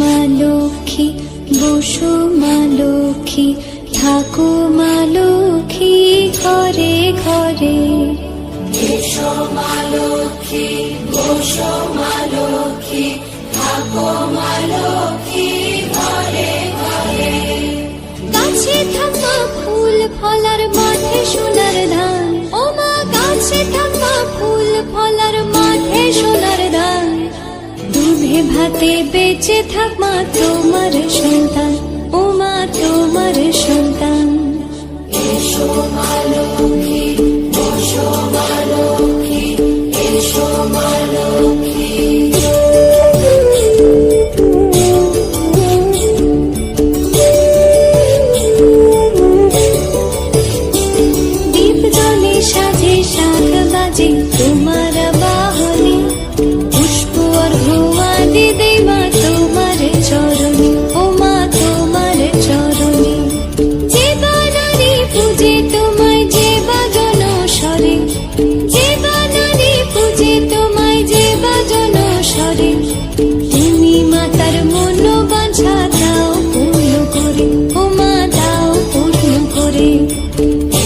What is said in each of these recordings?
মা লক্ষ্মী, বসো মা লক্ষ্মী, থাকো মা লক্ষ্মী ঘরে ঘরে। এসো মা লক্ষ্মী, বসো মা লক্ষ্মী, থাকো মা লক্ষ্মী ঘরে ঘরে। গাছে থাকা ফুল ফলার মাঠে সোনার ধান, ও মা গাছে থাকা ফুল ফলার মাঠে সোনার ধান। দুধে ভাতে বেঁচে থাক মা তোমার সন্তান, ও মা তোমার সন্তান। এসো মা লক্ষ্মী, বসো মা লক্ষ্মী, এসো মা লক্ষ্মী। দীপ জলে সাজে শাক বাজে তোমার বাহনে, পুষ্প অর্ঘ্য আদি দেই মা তোমার চরণে, ও মা তোমার চরণে। যে বানারি পূজে তোমায় যে বাজন স্বরে, যে বানারি পূজে তোমায় যে বাজন স্বরে। তুমি মাতার মন বাঞ্ছা দাও পূর্ণ করে, ও মা দাও পূর্ণ করে।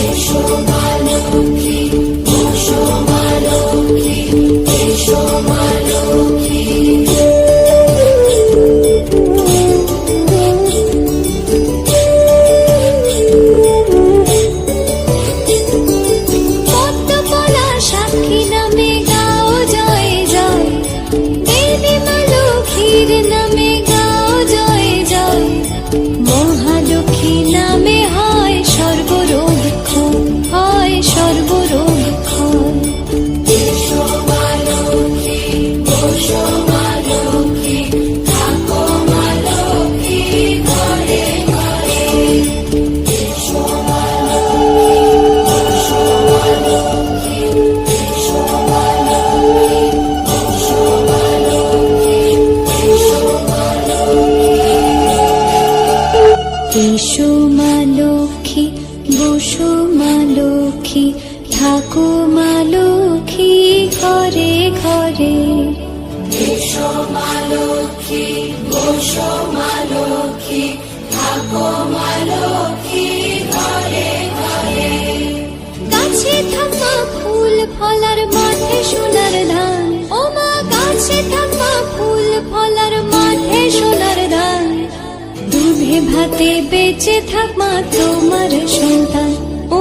এসো মা লক্ষ্মী, বসো মা লক্ষ্মী, এসো মা লক্ষ্মী। পদ্মপলা সাক্ষী নামে গাও জয় জয়, দেবী মা লক্ষ্মীর নামে গাও জয় জয়। মহালক্ষ্মী নামে হয় সর্বরোগ ক্ষয়, হয় সর্বরোগ ক্ষয়। এসো মা লক্ষ্মী, বসো মা লক্ষ্মী, থাকো মা লক্ষ্মী ঘরে ঘরে। এসো মা লক্ষ্মী, বসো মা লক্ষ্মী, এসো মা লক্ষ্মী, বসো মা লক্ষ্মী, এসো মা লক্ষ্মী। এসো মা লক্ষ্মী, বসো মা লক্ষ্মী, থাকো মা লক্ষ্মী ঘরে ঘরে। এসো মা লক্ষ্মী, বসো মা লক্ষ্মী, থাকো মা লক্ষ্মী ঘরে ঘরে। গাছে থাকা ফুল ফলার মাঠে সোনার ধান, ও মা গাছে থাকা ফুল ফলার মাঠে সোনার ধান। দুধে ভাতে বেঁচে থাক মা তোমার সন্তান, ও